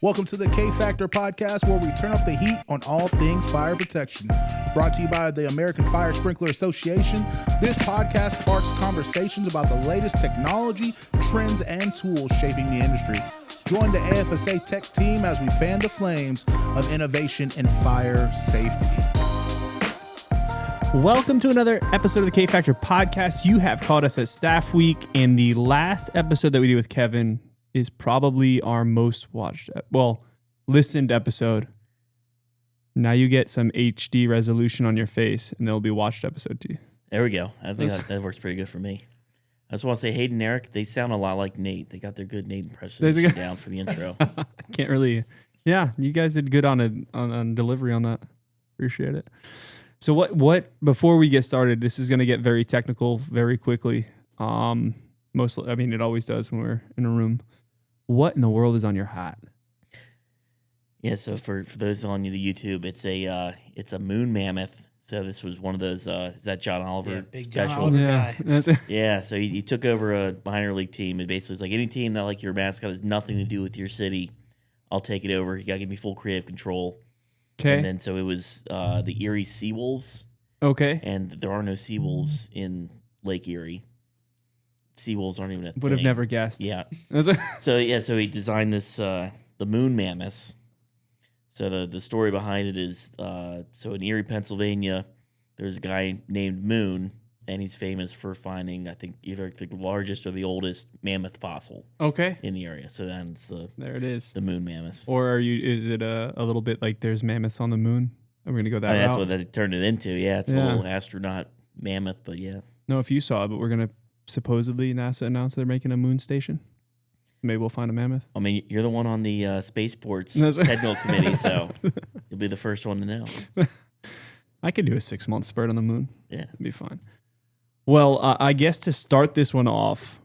Welcome to the K Factor podcast, where we turn up the heat on all things fire protection. Brought to you by the American Fire Sprinkler Association, this podcast sparks conversations about the latest technology, trends, and tools shaping the industry. Join the AFSA Tech team as we fan the flames of innovation in fire safety. Welcome to another episode of the K Factor podcast. You have caught us at Staff Week, and the last episode that we did with Kevin is probably our most watched, listened episode. Now you get some HD resolution on your face, and there'll be watched episode 2. There we go. I think that works pretty good for me. I just want to say Hayden and Eric, they sound a lot like Nate. They got their good Nate impression down for the intro. Can't really. Yeah, you guys did good on delivery on that. Appreciate it. So what before we get started, this is going to get very technical very quickly. Mostly, I mean, it always does when we're in a room. What in the world is on your hat? Yeah, so for those on the YouTube, it's a moon mammoth. So this was one of those. Is that John Oliver? Yeah, big special? John Oliver guy. That's it. Yeah, so he took over a minor league team. It basically is like any team that like your mascot has nothing to do with your city, I'll take it over. You got to give me full creative control. Okay. And then so it was the Erie Seawolves. Okay. And there are no Seawolves in Lake Erie. Seawolves aren't even a thing. Would have never guessed. Yeah. That's it. So he designed this the moon mammoth. So the story behind it is so in Erie, Pennsylvania, there's a guy named Moon, and he's famous for finding, I think, either the largest or the oldest mammoth fossil Okay. in the area. So that's There it is. the moon mammoth. Or is it a little bit like there's mammoths on the moon? I'm going to go that route. That's what they turned it into. Yeah, it's a little astronaut mammoth, but yeah. No, if you saw it, but we're going to supposedly NASA announced they're making a moon station. Maybe we'll find a mammoth. I mean, you're the one on the Spaceports technical committee, so you'll be the first one to know. I could do a 6-month spurt on the moon. Yeah. It'd be fine. Well, I guess to start this one off,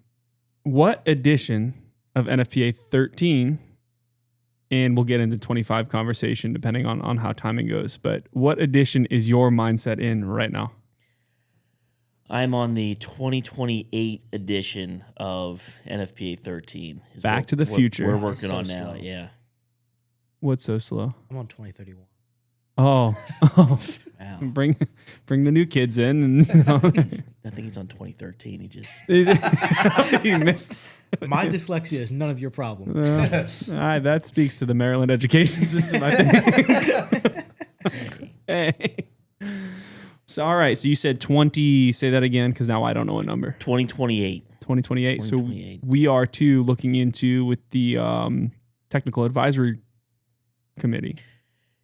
what edition of NFPA 13, and we'll get into 25 conversation depending on how timing goes, but what edition is your mindset in right now? I'm on the 2028 edition of NFPA 13. Back to the future. We're working So on now, slow. yeah. What's so slow? I'm on 2031. Oh, Wow. bring the new kids in. And, I think he's on 2013. he missed. My dyslexia is none of your problem. That speaks to the Maryland education system, I think. Hey. So, all right. So you said 20. Say that again, because now I don't know a number. 2028. 2028. So 2028. we are too looking into with the Technical Advisory Committee.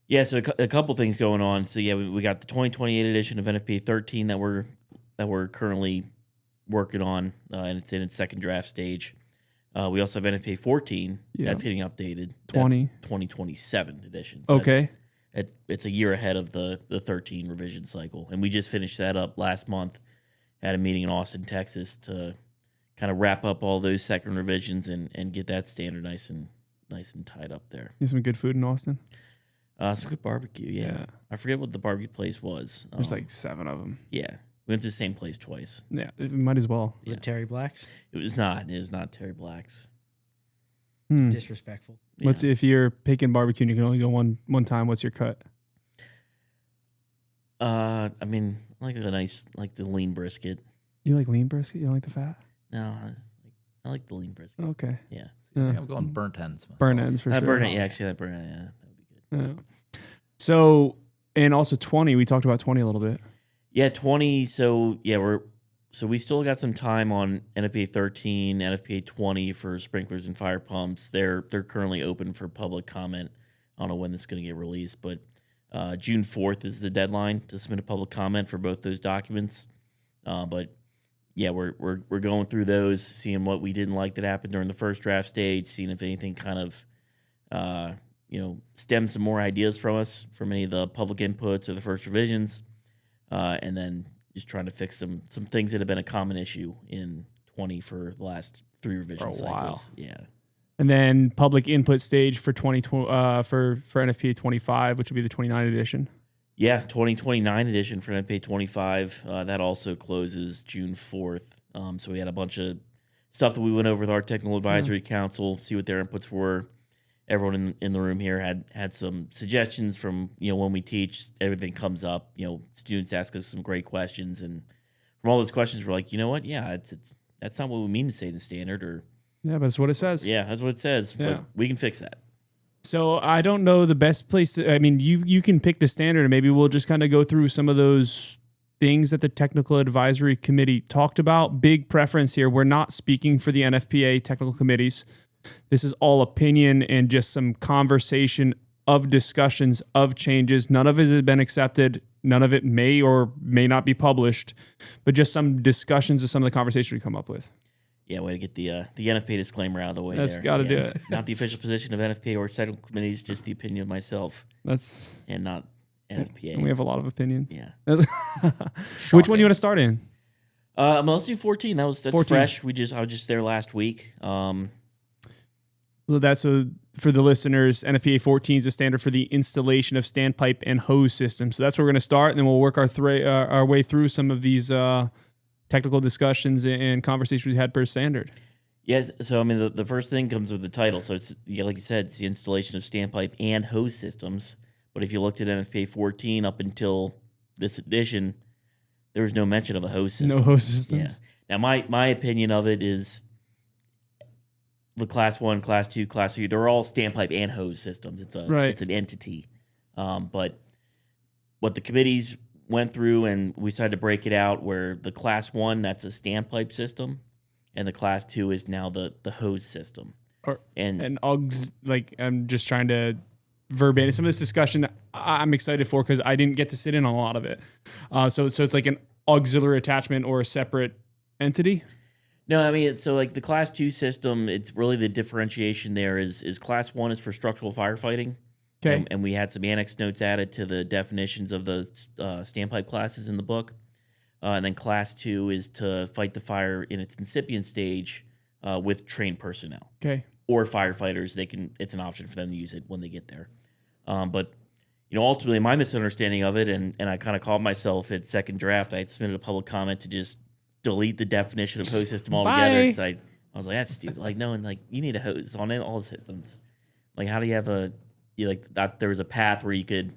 Yeah, so a couple things going on. So yeah, we got the 2028 edition of NFPA 13 that we're currently working on, and it's in its second draft stage. We also have NFPA 14 that's getting updated. 2027 edition. So Okay. It's a year ahead of the 13 revision cycle, and we just finished that up last month. Had a meeting in Austin, Texas, to kind of wrap up all those second revisions and get that standard nice and tied up there. There's some good food in Austin. Some good barbecue, yeah. I forget what the barbecue place was. There's like 7 of them. Yeah, we went to the same place twice. Yeah, it might as well. Is it Terry Black's? It was not Terry Black's. Disrespectful. Yeah. What's if you're picking barbecue and you can only go one time? What's your cut? I mean, I like the lean brisket. You like lean brisket? You don't like the fat? No, I like the lean brisket. Okay. Yeah. I think I'm going burnt ends. Myself. Burn ends for sure. Burn it, yeah. Actually, that burn it, yeah, that would be good. Yeah. So, and also 20. We talked about 20 a little bit. Yeah, 20. So yeah, we still got some time on NFPA 13, NFPA 20 for sprinklers and fire pumps. They're currently open for public comment. I don't know when this is going to get released, but June 4th is the deadline to submit a public comment for both those documents. But yeah, we're going through those, seeing what we didn't like that happened during the first draft stage, seeing if anything kind of stem some more ideas from us from any of the public inputs or the first revisions, and then just trying to fix some things that have been a common issue in 20 for the last 3 revision cycles. Yeah. And then public input stage for 2020 for NFPA 25, which will be the 29 edition. Yeah, 2029 edition for NFPA 25. That also closes June 4th. So we had a bunch of stuff that we went over with our Technical Advisory Council, see what their inputs were. everyone in the room here had some suggestions from, when we teach, everything comes up, students ask us some great questions, and from all those questions, we're like, you know what? Yeah, that's not what we mean to say in the standard, or Yeah, but it's what it says. yeah, that's what it says. Yeah. But we can fix that. So I don't know the best place to, I mean, you can pick the standard, and maybe we'll just kind of go through some of those things that the Technical Advisory Committee talked about. Big preference here. We're not speaking for the NFPA technical committees. This is all opinion and just some conversation of discussions of changes. None of it has been accepted. None of it may or may not be published, but just some discussions of some of the conversations we come up with. Yeah, way to get the NFPA disclaimer out of the way. That's there. got to do it. Not the official position of NFPA or technical committees, just the opinion of myself, and not NFPA. And we have a lot of opinions. Yeah. Which one do you want to start in? Let's do 14. That's 14. Fresh. I was just there last week. So for the listeners, NFPA 14 is a standard for the installation of standpipe and hose systems. So that's where we're going to start, and then we'll work our way through some of these technical discussions and conversations we had per standard. Yes. So, I mean, the first thing comes with the title. So it's, like you said, it's the installation of standpipe and hose systems. But if you looked at NFPA 14 up until this edition, there was no mention of a hose system. No hose systems. Yeah. Now, my opinion of it is the Class 1, Class 2, Class 3, they're all standpipe and hose systems. It's an entity. But what the committees went through, and we decided to break it out where the Class 1, that's a standpipe system, and the Class 2 is now the hose system. And UGS, like, I'm just trying to verbatim some of this discussion I'm excited for because I didn't get to sit in on a lot of it. So it's like an auxiliary attachment or a separate entity? No, I mean, so like the Class 2 system, it's really the differentiation there is Class 1 is for structural firefighting. Okay. And we had some annex notes added to the definitions of the standpipe classes in the book. And then Class 2 is to fight the fire in its incipient stage with trained personnel. Okay. Or firefighters. It's an option for them to use it when they get there. But ultimately, my misunderstanding of it, and I kind of called myself at second draft, I had submitted a public comment to just delete the definition of hose system altogether. Because I was like, that's stupid. Like, no, and like you need a hose on all the systems. Like, how do you have there was a path where you could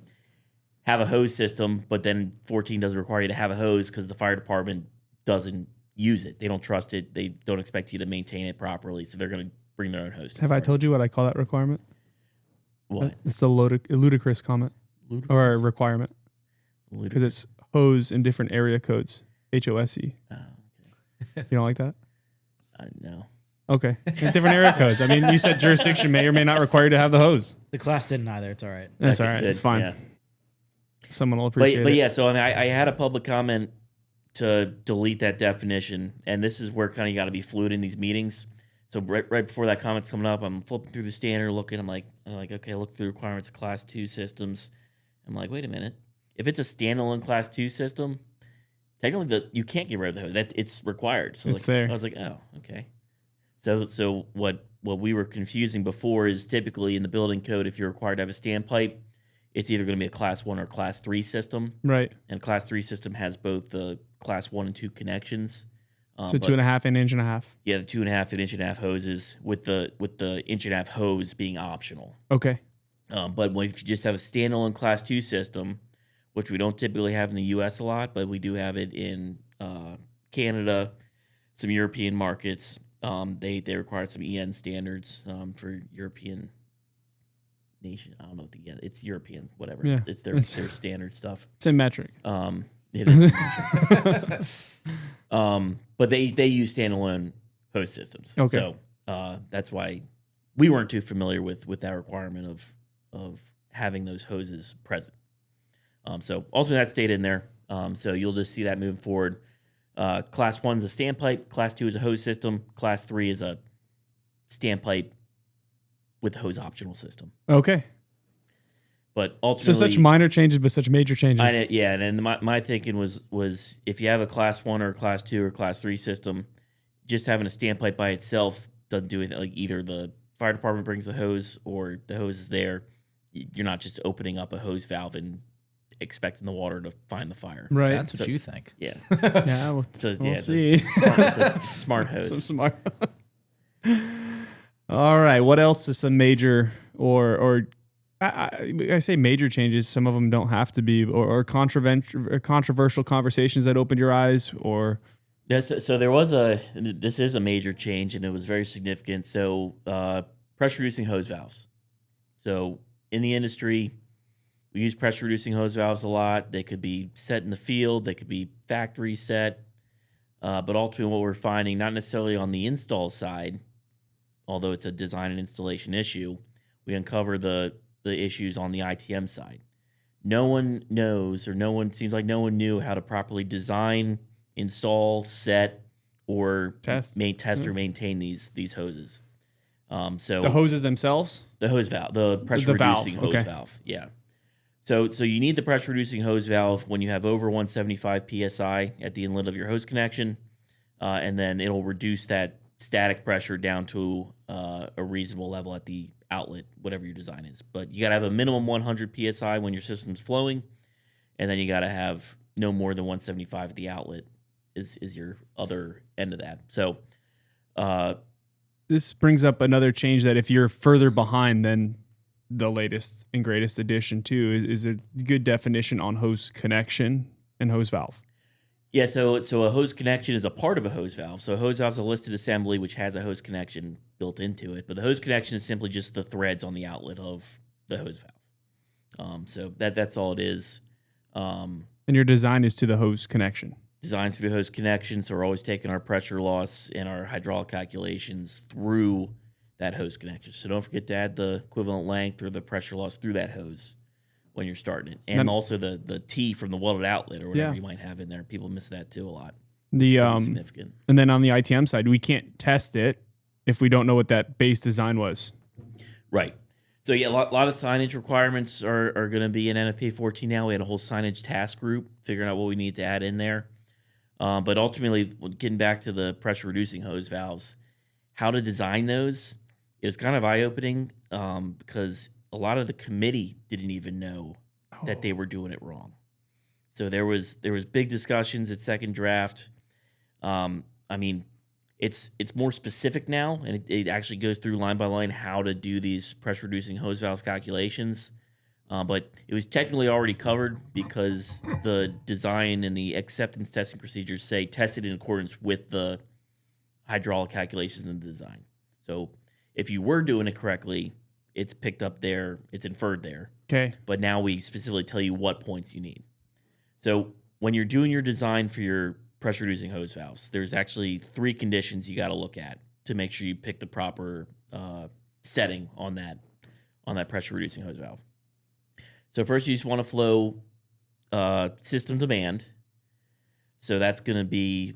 have a hose system, but then 14 doesn't require you to have a hose because the fire department doesn't use it. They don't trust it. They don't expect you to maintain it properly, so they're going to bring their own hose. Have I told you what I call that requirement? What? It's a ludicrous comment. Or a requirement. Because it's hose in different area codes. HOSE. Oh, okay. You don't like that? No. Okay. In different area codes. I mean, you said jurisdiction may or may not require you to have the hose. The class didn't either. It's all right. That's all right. It's fine. Yeah. Someone will appreciate it. But yeah, so I mean, I had a public comment to delete that definition, and this is where kind of you got to be fluid in these meetings. So right before that comment's coming up, I'm flipping through the standard, looking. I'm like, okay, look through the requirements of Class 2 systems. I'm like, wait a minute. If it's a standalone Class 2 system, technically you can't get rid of the hose. That it's required. So it's there. I was like, oh, okay. So what we were confusing before is typically in the building code, if you're required to have a standpipe, it's either going to be a Class 1 or Class 3 system. Right. And Class 3 system has both the Class 1 and 2 connections. So 2.5 and inch and a half. Yeah, the 2.5 and inch and a half hoses with the inch and a half hose being optional. Okay. But if you just have a standalone Class 2 system, which we don't typically have in the U.S. a lot, but we do have it in Canada, some European markets. They required some EN standards for European nation. I don't know what it's European, whatever. Yeah, it's their standard stuff. It's in metric. It is in metric. But they use standalone hose systems. Okay. So that's why we weren't too familiar with that requirement of having those hoses present. So ultimately that stayed in there. So you'll just see that moving forward. Class 1 is a standpipe. Class 2 is a hose system. Class 3 is a standpipe with a hose optional system. Okay. But ultimately, so such minor changes, but such major changes. Yeah, and my thinking was if you have a Class 1 or a Class 2 or Class 3 system, just having a standpipe by itself doesn't do anything. Like either the fire department brings the hose or the hose is there. You're not just opening up a hose valve and expecting the water to find the fire. Right. That's what you think. Yeah. Yeah. We'll see. It's a smart hose. Some smart. All right. What else is some major or I say major changes. Some of them don't have to be, or controversial conversations that opened your eyes, or Yes. So this is a major change, and it was very significant. So pressure reducing hose valves. So in the industry, we use pressure reducing hose valves a lot. They could be set in the field, they could be factory set, but ultimately what we're finding, not necessarily on the install side, although it's a design and installation issue, we uncover the issues on the ITM side. No one knows, or seems like no one knew how to properly design, install, set, or test or maintain these hoses. So the hoses themselves, the hose valve, the pressure reducing hose valve. Yeah. So you need the pressure reducing hose valve when you have over 175 psi at the inlet of your hose connection, and then it'll reduce that static pressure down to a reasonable level at the outlet, whatever your design is. But you got to have a minimum 100 psi when your system's flowing, and then you got to have no more than 175 at the outlet is your other end of that. So this brings up another change that if you're further behind than the latest and greatest addition too, is a good definition on hose connection and hose valve. Yeah, so a hose connection is a part of a hose valve. So a hose valve is a listed assembly which has a hose connection built into it, but the hose connection is simply just the threads on the outlet of the hose valve. So that's all it is. And your design is to the hose connection. Designed through the hose connection, so we're always taking our pressure loss and our hydraulic calculations through that hose connection. So don't forget to add the equivalent length or the pressure loss through that hose when you're starting it. And then, also the T from the welded outlet or whatever you might have in there. People miss that too a lot. It's significant. And then on the ITM side, we can't test it if we don't know what that base design was. Right. So yeah, a lot of signage requirements are going to be in NFPA 14 now. We had a whole signage task group figuring out what we need to add in there. But ultimately, getting back to the pressure reducing hose valves, how to design those is kind of eye-opening because a lot of the committee didn't even know that they were doing it wrong. So there was big discussions at second draft. I mean, it's more specific now, and it actually goes through line by line how to do these pressure reducing hose valve calculations. But it was technically already covered because the design and the acceptance testing procedures say tested in accordance with the hydraulic calculations in the design. So if you were doing it correctly, it's picked up there, it's inferred there. Okay. But now we specifically tell you what points you need. So when you're doing your design for your pressure reducing hose valves, there's actually 3 conditions you got to look at to make sure you pick the proper setting on that pressure reducing hose valve. So first, you just want to flow system demand. So that's going to be,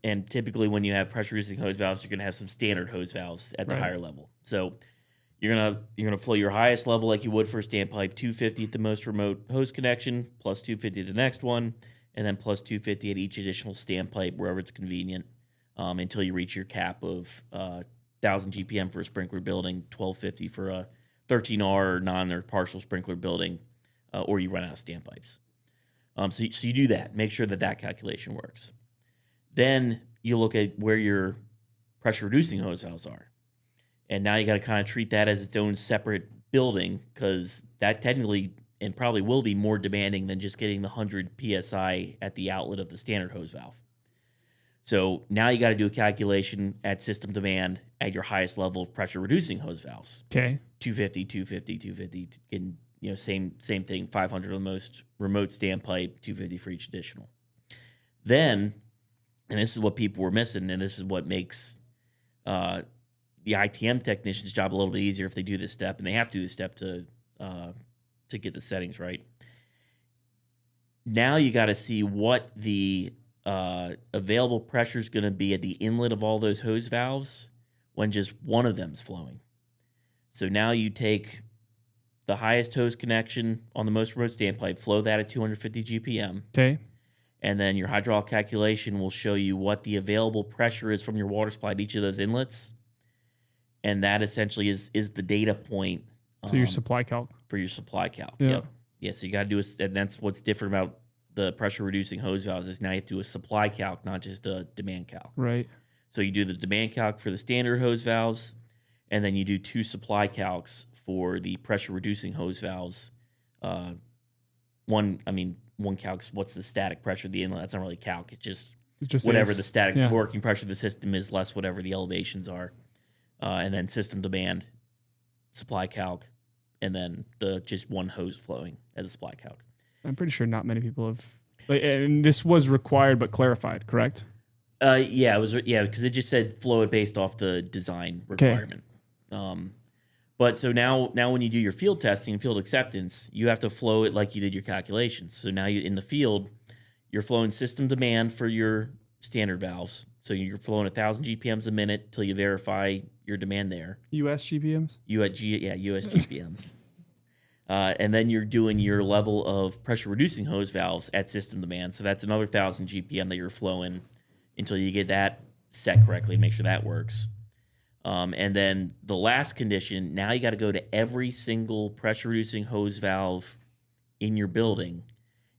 and typically when you have pressure reducing hose valves, you're going to have some standard hose valves at the higher level. So you're gonna flow your highest level like you would for a standpipe, 250 at the most remote hose connection, plus 250 at the next one, and then plus 250 at each additional standpipe wherever it's convenient, until you reach your cap of 1,000 GPM for a sprinkler building, 1,250 for a 13R or non or partial sprinkler building, or you run out of standpipes. So you do that. Make sure that calculation works. Then you look at where your pressure reducing hose valves are. And now you got to kind of treat that as its own separate building because that technically and probably will be more demanding than just getting the 100 PSI at the outlet of the standard hose valve. So now you got to do a calculation at system demand at your highest level of pressure reducing hose valves. Okay. 250, 250, 250, and same thing, 500 on the most remote standpipe, 250 for each additional. Then, and this is what people were missing, and this is what makes the ITM technician's job a little bit easier if they do this step, and they have to do this step to get the settings right. Now you got to see what the available pressure is going to be at the inlet of all those hose valves when just one of them's flowing. So now you take the highest hose connection on the most remote standpipe, flow that at 250 GPM. Okay. And then your hydraulic calculation will show you what the available pressure is from your water supply at each of those inlets. And that essentially is the data point. So your supply calc. For your supply calc. Yeah. Yep. Yeah, so you got to do and that's what's different about the pressure reducing hose valves is now you have to do a supply calc, not just a demand calc. Right. So you do the demand calc for the standard hose valves, and then you do 2 supply calcs for the pressure reducing hose valves. One calc's what's the static pressure of the inlet. That's not really calc. It just whatever is. the static Yeah. working pressure of the system is less whatever the elevations are. And then system demand, supply calc, and then the just one hose flowing as a supply calc. I'm pretty sure not many people have. And this was required but clarified, correct? Yeah, it was because it just said flow it based off the design requirement. But so now when you do your field testing and field acceptance, you have to flow it like you did your calculations. So now in the field, you're flowing system demand for your standard valves. So you're flowing 1,000 GPMs a minute till you verify your demand there. US GPMs? US GPMs. And then you're doing your level of pressure reducing hose valves at system demand. So that's another 1,000 GPM that you're flowing until you get that set correctly and make sure that works. And then the last condition, now you got to go to every single pressure reducing hose valve in your building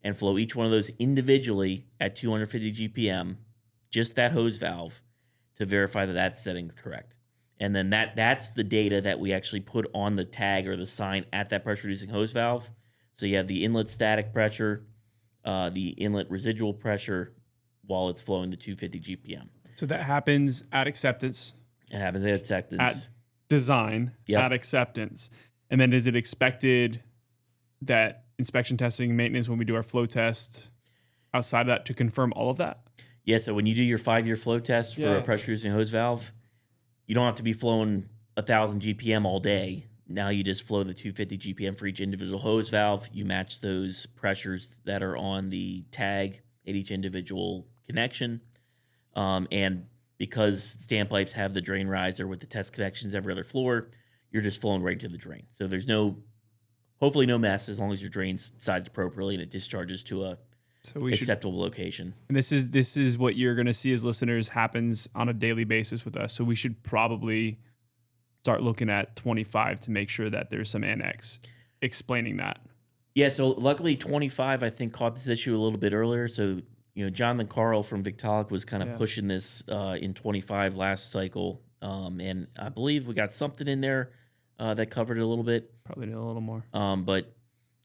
and flow each one of those individually at 250 GPM, just that hose valve, to verify that that's setting correct. And then that's the data that we actually put on the tag or the sign at that pressure reducing hose valve. So you have the inlet static pressure, the inlet residual pressure while it's flowing to 250 GPM. So that happens at acceptance. It happens at acceptance. At design, Yep. at acceptance. And then is it expected that inspection testing and maintenance, when we do our flow test, outside of that, to confirm all of that? Yeah, so when you do your 5-year flow test for a pressure reducing hose valve, you don't have to be flowing 1,000 GPM all day. Now you just flow the 250 GPM for each individual hose valve. You match those pressures that are on the tag at each individual connection. And because Standpipes have the drain riser with the test connections every other floor, you're just flowing right into the drain. So there's hopefully no mess, as long as your drain's sized appropriately and it discharges to a acceptable location. And this is what you're going to see as listeners happens on a daily basis with us. So we should probably start looking at 25 to make sure that there's some annex explaining that. Yeah, so luckily 25, I think, caught this issue a little bit earlier. So, Jonathan Carl from Victaulic was kind of pushing this in 25 last cycle. And I believe we got something in there that covered it a little bit. Probably need a little more. But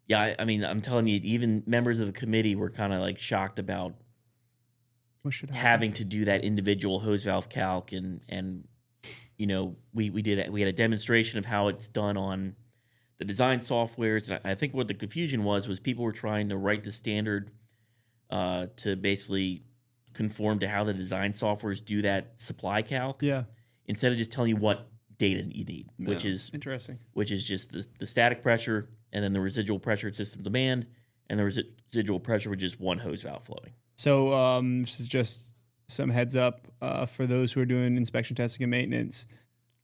yeah, I mean, I'm telling you, even members of the committee were kind of like shocked about What should happen? having to do that individual hose valve calc. And we had a demonstration of how it's done on the design softwares. And I think what the confusion was people were trying to write the standard to basically conform to how the design softwares do that supply calc. Yeah. Instead of just telling you what data you need, which is interesting. Which is just the static pressure and then the residual pressure at system demand and the residual pressure with just one hose valve flowing. So this is just some heads up for those who are doing inspection testing and maintenance.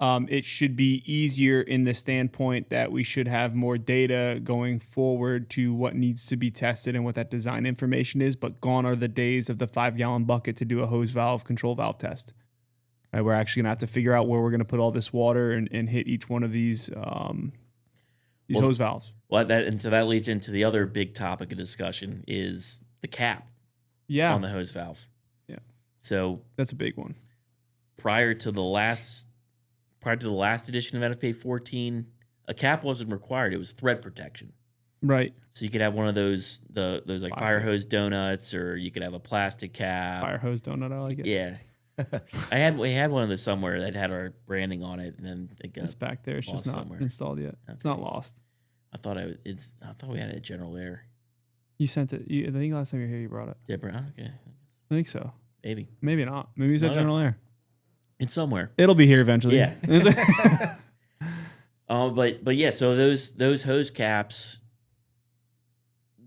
It should be easier in the standpoint that we should have more data going forward to what needs to be tested and what that design information is, but gone are the days of the 5-gallon bucket to do a hose valve control valve test. Right, we're actually going to have to figure out where we're going to put all this water and hit each one of these hose valves. Well, so that leads into the other big topic of discussion is the cap on the hose valve. Yeah. So that's a big one. Prior to the last edition of NFPA 14, a cap wasn't required. It was thread protection. Right. So you could have one of those like plastic fire hose donuts, or you could have a plastic cap. Fire hose donut, I like it. Yeah. we had one of those somewhere that had our branding on it, and then it got it's back there. It's just not somewhere. Installed yet. Okay. It's not lost. I thought we had it at General Air. You sent it. I think last time you were here, you brought it. Yeah, okay. I think so. Maybe not. Maybe it's at General Air. It's somewhere. It'll be here eventually. Yeah. But yeah, so those hose caps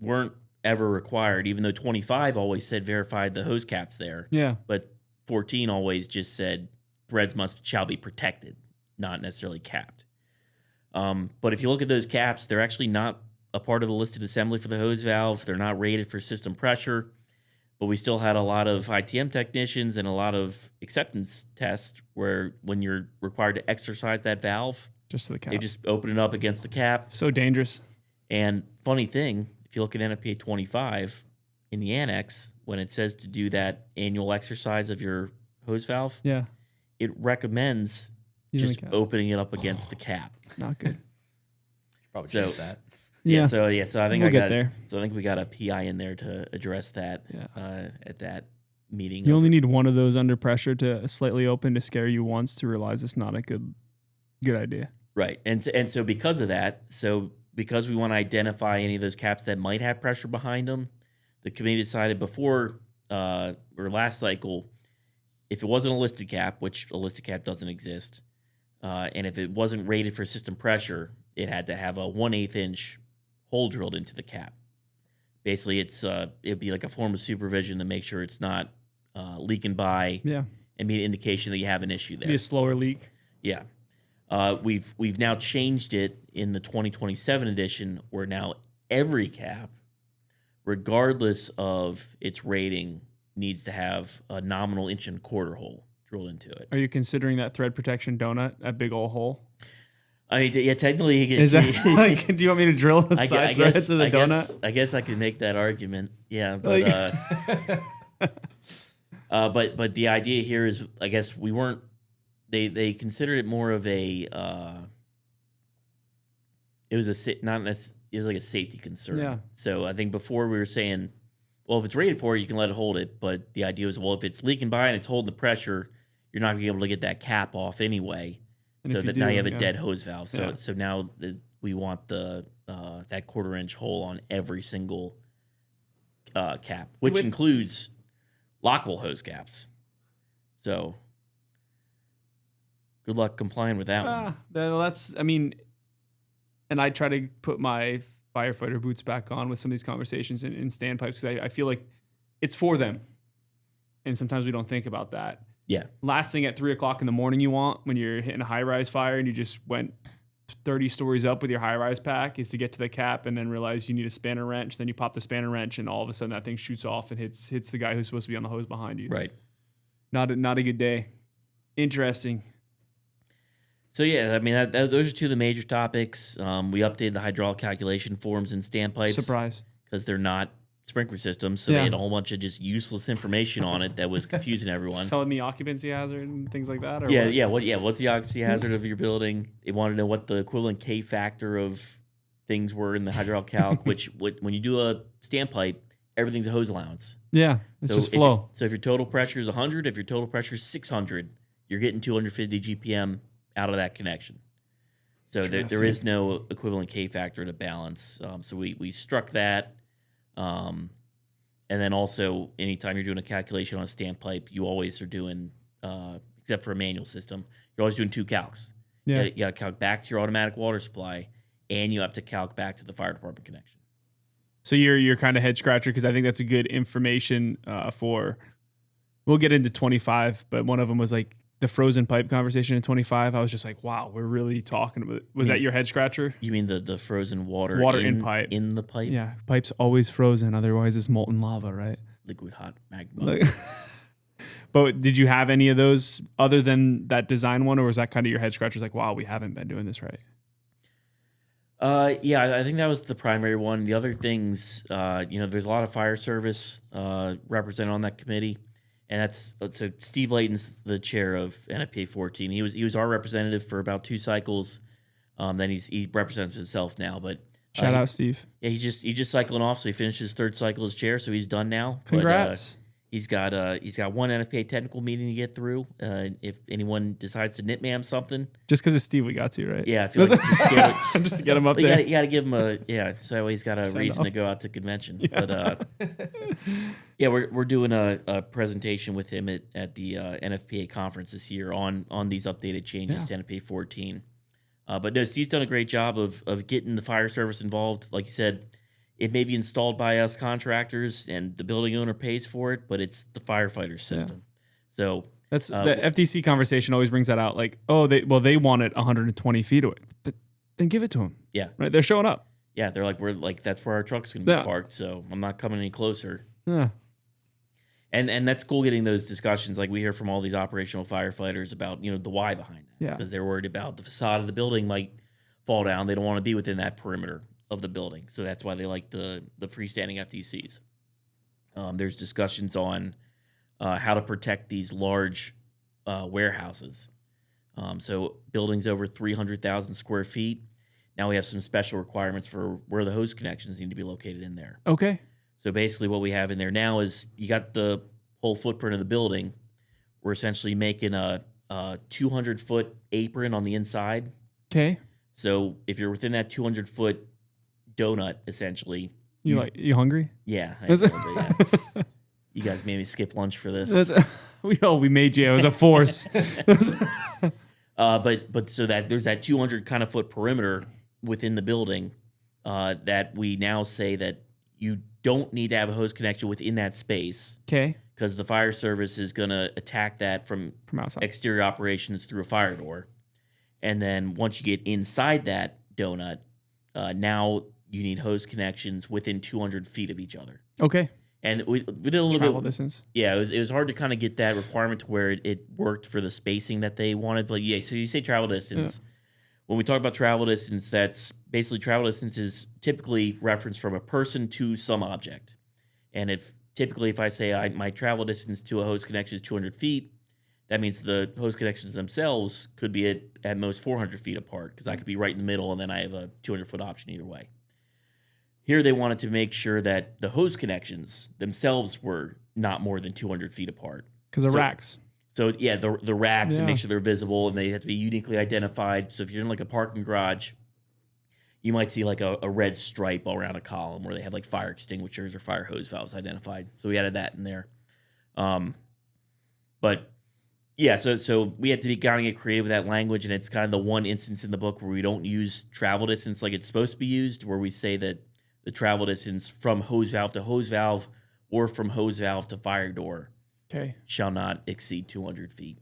weren't ever required, even though 25 always said verified the hose caps there. Yeah. But 14 always just said threads shall be protected, not necessarily capped. But if you look at those caps, they're actually not a part of the listed assembly for the hose valve. They're not rated for system pressure, but we still had a lot of ITM technicians and a lot of acceptance tests where when you're required to exercise that valve, just to the cap, they just open it up against the cap. So dangerous. And funny thing, if you look at NFPA 25 in the annex, when it says to do that annual exercise of your hose valve, yeah, it recommends Using just the cap. opening it up against the cap. Not good. Probably So- change that. So I think We'll I get got there. So I think we got a PI in there to address that Yeah. at that meeting. You only need one of those under pressure to slightly open to scare you once to realize it's not a good idea. Right. And so because of that, because we want to identify any of those caps that might have pressure behind them, the committee decided before or last cycle, if it wasn't a listed cap, which a listed cap doesn't exist, and if it wasn't rated for system pressure, it had to have a 1/8 inch hole drilled into the cap. Basically, it'd be like a form of supervision to make sure it's not leaking by and be an indication that you have an issue there. Be a slower leak. Yeah. We've now changed it in the 2027 edition where now every cap, regardless of its rating, needs to have a nominal 1.25 inch hole drilled into it. Are you considering that thread protection donut, that big old hole? I mean, yeah, technically, Is that like? Do you want me to drill the side threads of the donut? I guess I could make that argument. Yeah, but but the idea here is, I guess we weren't. They considered it more of a. It was it was like a safety concern. Yeah. So I think before we were saying, well, if it's rated for it, you can let it hold it. But the idea was, well, if it's leaking by and it's holding the pressure, you're not going to be able to get that cap off anyway. And So if that do, now you have a dead hose valve. So Yeah. so now we want the that 1/4 inch hole on every single cap, which includes lockable hose caps. So good luck complying with that one. That's. I mean, and I try to put my firefighter boots back on with some of these conversations in standpipes because I feel like it's for them, and sometimes we don't think about that. Yeah. Last thing at 3:00 in the morning you want when you're hitting a high-rise fire and you just went 30 stories up with your high-rise pack is to get to the cap and then realize you need a spanner wrench. Then you pop the spanner wrench and all of a sudden that thing shoots off and hits the guy who's supposed to be on the hose behind you. Right. Not a good day. Interesting. So yeah, I mean those are two of the major topics. We updated the hydraulic calculation forms in standpipes Surprise. because they're not sprinkler systems, so Yeah. they had a whole bunch of just useless information on it that was confusing everyone. Telling me occupancy hazard and things like that? Or Yeah, what? what's the occupancy hazard of your building? They wanted to know what the equivalent K factor of things were in the hydraulic calc, which when you do a standpipe, everything's a hose allowance. Yeah, it's just if flow. So if your total pressure is 100, if your total pressure is 600, you're getting 250 GPM out of that connection. So there is no equivalent K factor to balance. So we struck that. And then also, anytime you're doing a calculation on a standpipe, you always are doing, except for a manual system, you're always doing two calcs. Yeah. You got to calc back to your automatic water supply, and you have to calc back to the fire department connection. So you're kind of head scratcher because I think that's a good information for. We'll get into 25, but one of them was like the frozen pipe conversation in 25. I was just like, wow, we're really talking about. Was that your head scratcher? You mean the frozen water in pipe in the pipe? Yeah, pipe's always frozen. Otherwise, it's molten lava, right? Liquid hot magma. Like, but did you have any of those other than that design one, or was that kind of your head scratcher? Like, wow, we haven't been doing this right. Yeah, I think that was the primary one. The other things, there's a lot of fire service represented on that committee, and so Steve Layton's the chair of NFPA 14. He was our representative for about 2 cycles. Then he represents himself now, but Shout out, Steve. Yeah, he's just cycling off, so he finished his 3rd cycle as chair, so he's done now. Congrats. But, he's got one NFPA technical meeting to get through. If anyone decides to nitmam something, Just because it's Steve, we got to, right? yeah, I feel like just to get him up you there. got to give him so he's got a Send reason off. to go out to convention. Yeah. But we're doing a presentation with him at the NFPA conference this year on these updated changes to NFPA 14. But no, Steve's done a great job of getting the fire service involved. Like you said, it may be installed by us contractors and the building owner pays for it, but it's the firefighter system. So That's the FTC conversation always brings that out. Like, they want it 120 feet away. Then give it to them. Yeah. Right. They're showing up. Yeah, they're like, that's where our truck's going to be Yeah. parked, so I'm not coming any closer. Yeah. And that's cool getting those discussions. Like we hear from all these operational firefighters about, the why behind that. Yeah. Because they're worried about the facade of the building might fall down. They don't want to be within that perimeter of the building. So that's why they like the freestanding FTCs. There's discussions on how to protect these large warehouses. So buildings over 300,000 square feet. Now we have some special requirements for where the hose connections need to be located in there. Okay. So basically what we have in there now is you got the whole footprint of the building. We're essentially making a 200-foot apron on the inside. Okay. So if you're within that 200-foot donut, essentially. You hungry? Yeah. Yeah. You guys made me skip lunch for this. We made you. It was a force. But so that there's that 200 kind of foot perimeter within the building that we now say that you don't need to have a hose connection within that space. Okay. Because the fire service is going to attack that from outside. Exterior operations through a fire door. And then once you get inside that donut, now you need hose connections within 200 feet of each other. Okay. And we did a little Travel bit distance. Yeah, it was hard to kind of get that requirement to where it worked for the spacing that they wanted. But yeah, so you say travel distance. Yeah. When we talk about travel distance, that's basically travel distance is typically referenced from a person to some object. And if I say my travel distance to a hose connection is 200 feet, that means the hose connections themselves could be at most 400 feet apart because I could be right in the middle and then I have a 200-foot option either way. Here they wanted to make sure that the hose connections themselves were not more than 200 feet apart. Because of racks. So yeah, the racks and make sure they're visible and they have to be uniquely identified. So if you're in like a parking garage, you might see like a red stripe all around a column where they have like fire extinguishers or fire hose valves identified. So we added that in there. But yeah, so we had to be kind of get creative with that language, and it's kind of the one instance in the book where we don't use travel distance like it's supposed to be used, where we say that the travel distance from hose valve to hose valve or from hose valve to fire door shall not exceed 200 feet.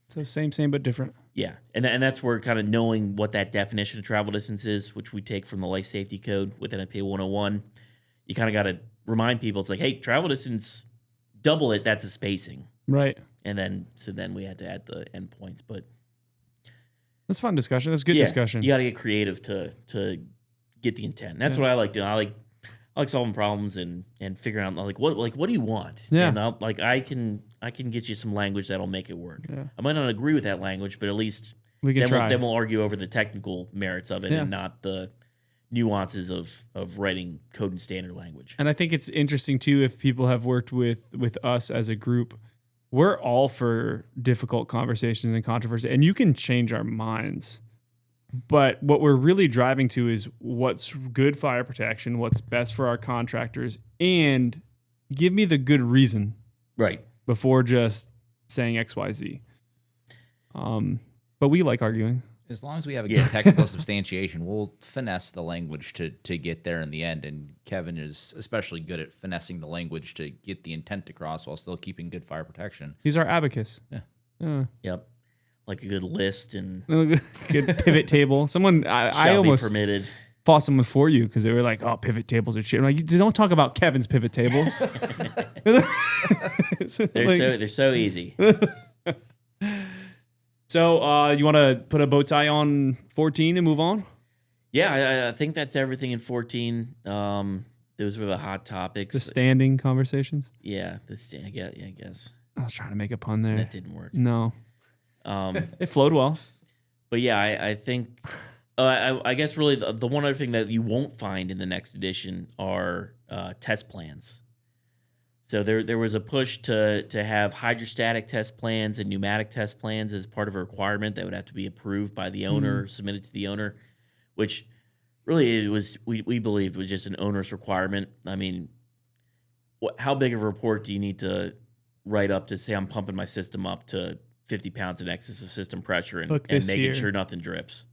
So same, but different. Yeah, and that's where kind of knowing what that definition of travel distance is, which we take from the Life Safety Code with NFPA 101, you kind of got to remind people, it's like, hey, travel distance, double it, that's a spacing. Right. And then we had to add the endpoints, but that's fun discussion. That's good discussion. You got to get creative to get the intent. And that's what I like doing. I like solving problems and figuring out what do you want? Yeah. And I can get you some language that'll make it work. Yeah. I might not agree with that language, but at least we can try. Then we'll argue over the technical merits of it and not the nuances of writing code and standard language. And I think it's interesting too if people have worked with us as a group. We're all for difficult conversations and controversy, and you can change our minds. But what we're really driving to is what's good fire protection, what's best for our contractors, and give me the good reason. Right. Before just saying X, Y, Z. But we like arguing. As long as we have a good technical substantiation, we'll finesse the language to get there in the end. And Kevin is especially good at finessing the language to get the intent across while still keeping good fire protection. He's our abacus. Yeah. Yep. Like a good list and good pivot table. Someone I almost permitted. fought someone for you because they were like, "Oh, pivot tables are cheap." I'm like, don't talk about Kevin's pivot table. They're so easy. So you want to put a bow tie on 14 and move on? Yeah, I think that's everything in 14. Those were the hot topics. The standing conversations? Yeah, I guess. I was trying to make a pun there. That didn't work. No. It flowed well. But yeah, I think, I guess really the one other thing that you won't find in the next edition are test plans. So there was a push to have hydrostatic test plans and pneumatic test plans as part of a requirement that would have to be approved by the owner, submitted to the owner, which really we believed was just an owner's requirement. I mean, how big of a report do you need to write up to say I'm pumping my system up to 50 pounds in excess of system pressure and making sure nothing drips?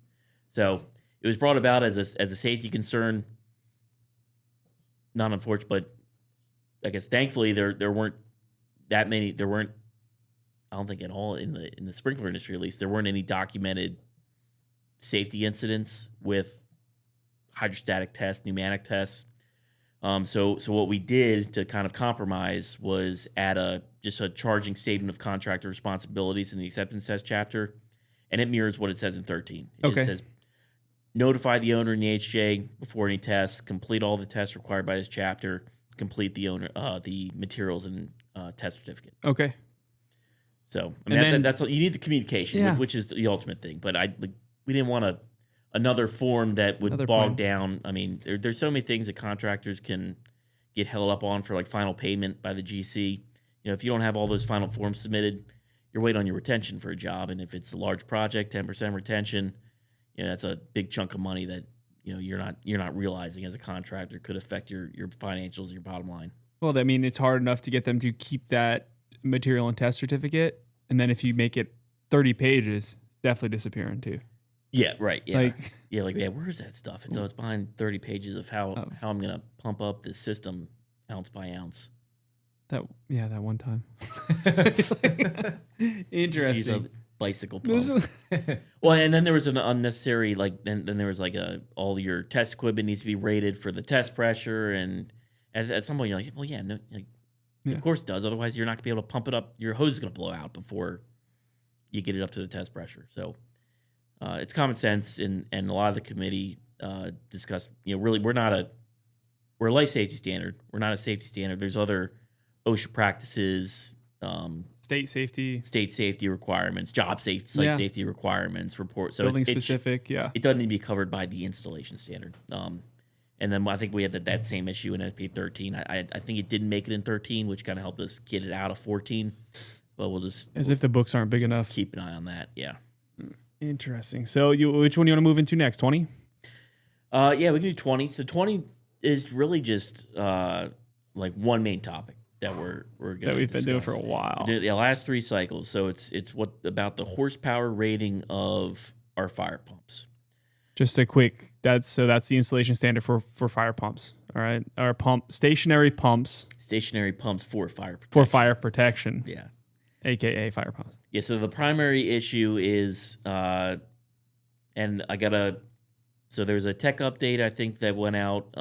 So it was brought about as a safety concern. Not unfortunate, but I guess thankfully there weren't that many. There weren't, I don't think at all in the sprinkler industry at least, there weren't any documented safety incidents with hydrostatic tests, pneumatic tests. So what we did to kind of compromise was add just a charging statement of contractor responsibilities in the acceptance test chapter, and it mirrors what it says in 13. It just says notify the owner in the HJ before any tests, complete all the tests required by this chapter, complete the materials and test certificate. Okay. So I mean, And then- that's what you need, the communication, Yeah. which is the ultimate thing. But we didn't want another form that would Another bog point. down. I mean, there's so many things that contractors can get held up on for, like final payment by the GC. You know, if you don't have all those final forms submitted, you're waiting on your retention for a job. And if it's a large project, 10% retention, you know, that's a big chunk of money that, you know, you're not realizing as a contractor could affect your financials, your bottom line. Well, I mean, it's hard enough to get them to keep that material and test certificate, and then if you make it 30 pages, definitely disappearing too. Yeah, right. Yeah. Like, Where's that stuff? And so it's behind 30 pages of how I'm going to pump up this system ounce by ounce. that one time. Use a Interesting. bicycle pump. Well, and then there was an unnecessary, like, then there was like all your test equipment needs to be rated for the test pressure. And at some point you're like, well, yeah, no, like, Yeah. of course it does. Otherwise you're not gonna be able to pump it up. Your hose is going to blow out before you get it up to the test pressure. So it's common sense. And a lot of the committee discussed, you know, really, we're a life safety standard. We're not a safety standard. There's other OSHA practices, State safety requirements, job safety, site Yeah. safety requirements, report. So building it specific. Yeah. doesn't need to be covered by the installation standard. And then I think we had that same issue in NFPA 13. I think it didn't make it in 13, which kind of helped us get it out of 14. But we'll If the books aren't big enough. keep an eye on that. Yeah. Interesting. So which one you want to move into next? 20? Yeah, we can do 20. So 20 is really just like one main topic that we're going That we've been doing for a while. The last 3 cycles. So it's what about the horsepower rating of our fire pumps. Just a quick, that's the installation standard for fire pumps. All right. Our stationary pumps Stationary pumps for fire protection. for fire protection, Yeah. AKA fire pumps. Yeah, so the primary issue is, and so there's a tech update, I think, that went out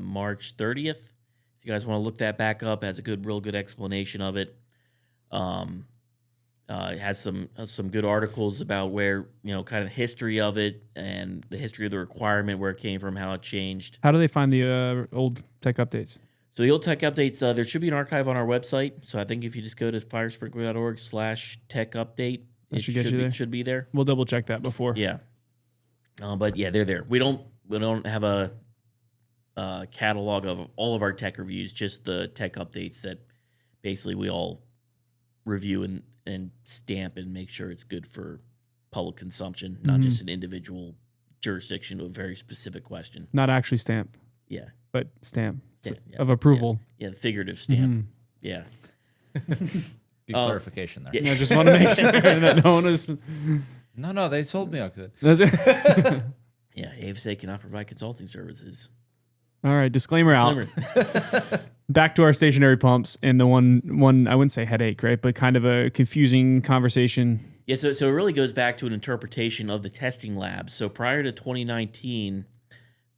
March 30th. If you guys want to look that back up, it has a real good explanation of it. It has some good articles about where, you know, kind of the history of it and the history of the requirement, where it came from, how it changed. How do they find the old tech updates? So the old tech updates, there should be an archive on our website. So I think if you just go to firesprinkler.org/tech update, That should get you there. should be there. We'll double check that before. Yeah. But yeah, they're there. We don't have a catalog of all of our tech reviews, just the tech updates that basically we all review and stamp and make sure it's good for public consumption, not just an individual jurisdiction to a very specific question. Not actually stamp, Yeah. but stamp Yeah. of approval. Yeah, figurative stamp. Yeah. Good clarification there. yeah. I just want to make sure that no one is. No, they told me I could. That's it. Yeah, AFSA cannot provide consulting services. All right, disclaimer out. Back to our stationary pumps and the one I wouldn't say headache, right? But kind of a confusing conversation. Yeah, so it really goes back to an interpretation of the testing labs. So prior to 2019,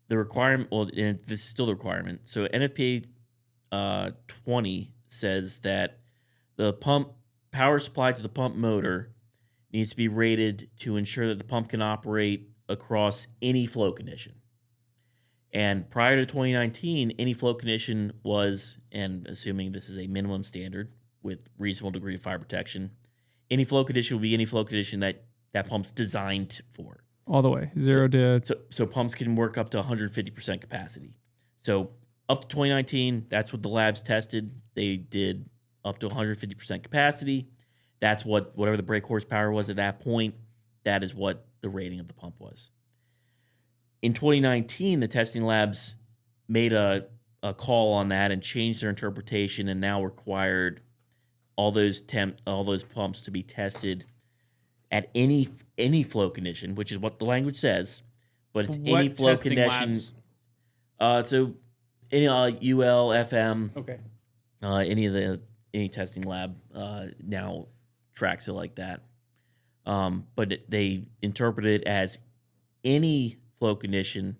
the requirement, well, and this is still the requirement. So NFPA 20 says that the pump power supply to the pump motor needs to be rated to ensure that the pump can operate across any flow condition. And prior to 2019, any flow condition was, and assuming this is a minimum standard with reasonable degree of fire protection, any flow condition will be any flow condition that pump's designed for. All the way. 0 to So pumps can work up to 150% capacity. So up to 2019, that's what the labs tested. They did up to 150% capacity. That's whatever the brake horsepower was at that point, that is what the rating of the pump was. In 2019, the testing labs made a call on that and changed their interpretation, and now required all those pumps to be tested at any flow condition, which is what the language says, but it's what any flow testing condition. labs? So any UL, FM, Okay. any testing lab now tracks it like that. But they interpret it as any flow condition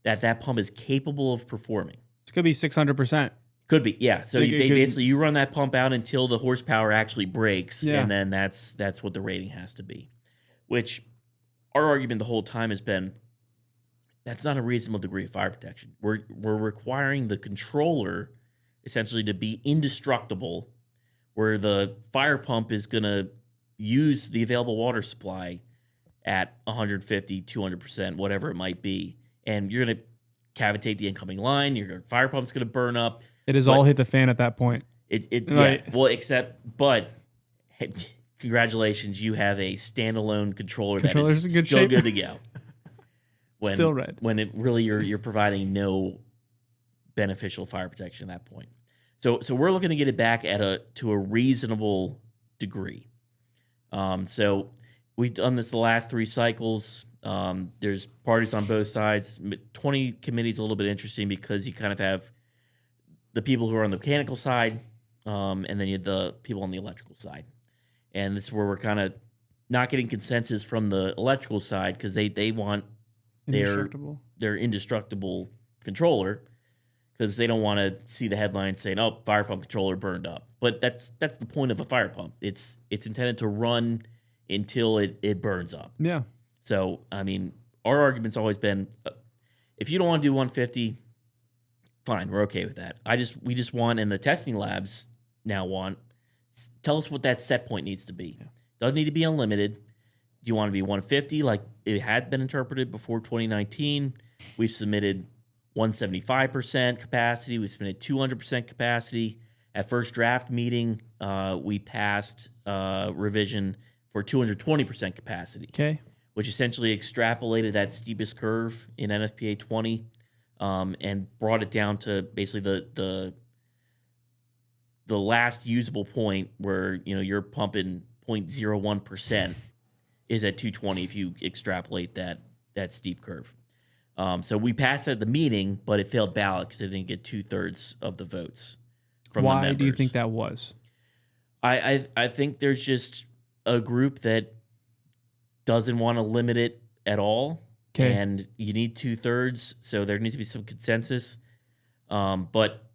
that pump is capable of performing. It could be 600%. Could be, yeah. So It could- basically you run that pump out until the horsepower actually breaks, Yeah. and then that's what the rating has to be. Which our argument the whole time has been that's not a reasonable degree of fire protection. We're requiring the controller essentially to be indestructible where the fire pump is going to use the available water supply at 150, 200%, whatever it might be. And you're going to cavitate the incoming line. Your fire pump's going to burn up. It has all hit the fan at that point. Right. Right. Yeah. Well, but congratulations, you have a standalone controller that is Controller's in good still shape. good to go. Still red. When it really you're providing no beneficial fire protection at that point. So we're looking to get it back to a reasonable degree. So we've done this the last 3 cycles. There's parties on both sides. 20 committees a little bit interesting because you kind of have the people who are on the mechanical side, and then you have the people on the electrical side. And this is where we're kind of not getting consensus from the electrical side because they want their indestructible controller because they don't want to see the headlines saying, "Oh, fire pump controller burned up." But that's the point of a fire pump. It's intended to run until it burns up. Yeah. So I mean, our argument's always been, if you don't want to do 150, fine, we're okay with that. We just want, and the testing labs now want, tell us what that set point needs to be. Doesn't need to be unlimited. Do you want to be 150 like it had been interpreted before 2019? We've submitted 175% capacity. We submitted 200% capacity. At first draft meeting, we passed revision for 220% capacity, Okay. which essentially extrapolated that steepest curve in NFPA 20 and brought it down to basically the last usable point where you're pumping 0.01% is at 220 if you extrapolate that steep curve. So we passed at the meeting, but it failed ballot because it didn't get 2/3 of the votes from the members. Why do you think that was? I think there's just a group that doesn't want to limit it at all. Okay. And you need 2/3, so there needs to be some consensus. But